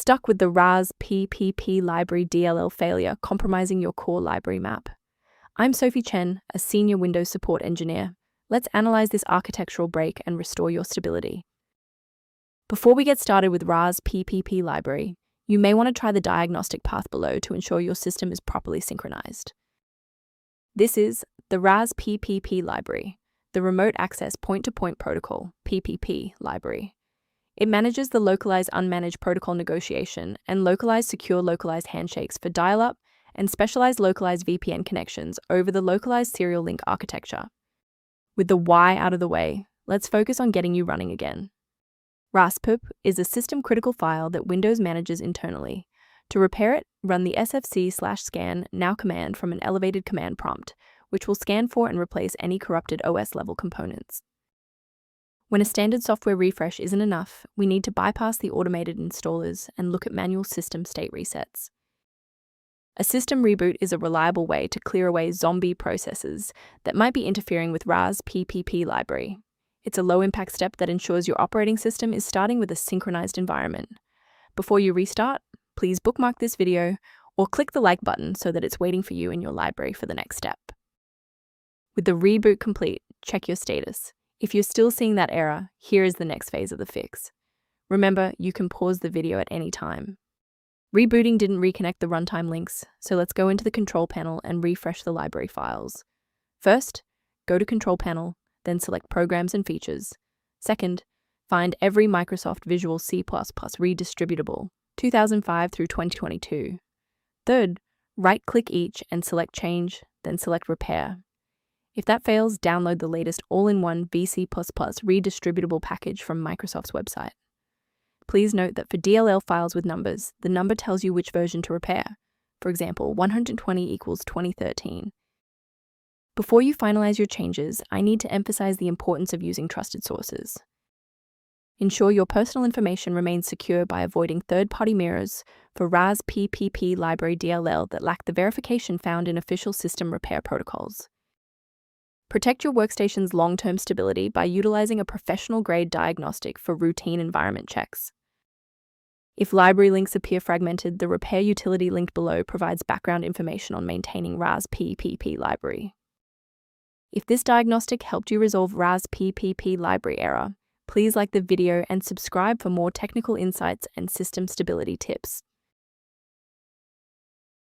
stuck with the Rasppp Library DLL failure compromising your core library map? I'm Sophie Chen, a senior Windows support engineer. Let's analyze this architectural break and restore your stability. Before we get started with Rasppp Library, you may want to try the diagnostic path below to ensure your system is properly synchronized. This is the Rasppp Library, the Remote Access Point-to-Point Protocol (PPP) library. It manages the localized unmanaged protocol negotiation and localized secure localized handshakes for dial-up and specialized localized VPN connections over the localized serial link architecture. With the why out of the way, let's focus on getting you running again. Rasppp is a system-critical file that Windows manages internally. To repair it, run the sfc/scan now command from an elevated command prompt, which will scan for and replace any corrupted OS-level components. When a standard software refresh isn't enough, we need to bypass the automated installers and look at manual system state resets. A system reboot is a reliable way to clear away zombie processes that might be interfering with Rasppp library. It's a low-impact step that ensures your operating system is starting with a synchronized environment. Before you restart, please bookmark this video or click the like button so that it's waiting for you in your library for the next step. With the reboot complete, check your status. If you're still seeing that error, here is the next phase of the fix. Remember, you can pause the video at any time. Rebooting didn't reconnect the runtime links, so let's go into the control panel and refresh the library files. First, go to Control Panel, then select Programs and Features. Second, find every Microsoft Visual C++ redistributable, 2005 through 2022. Third, right-click each and select Change, then select Repair. If that fails, download the latest all-in-one VC++ redistributable package from Microsoft's website. Please note that for DLL files with numbers, the number tells you which version to repair. For example, 120 equals 2013. Before you finalize your changes, I need to emphasize the importance of using trusted sources. Ensure your personal information remains secure by avoiding third-party mirrors for Rasppp Library DLL that lack the verification found in official system repair protocols. Protect your workstation's long-term stability by utilizing a professional-grade diagnostic for routine environment checks. If library links appear fragmented, the repair utility linked below provides background information on maintaining Rasppp library. If this diagnostic helped you resolve Rasppp library error, please like the video and subscribe for more technical insights and system stability tips.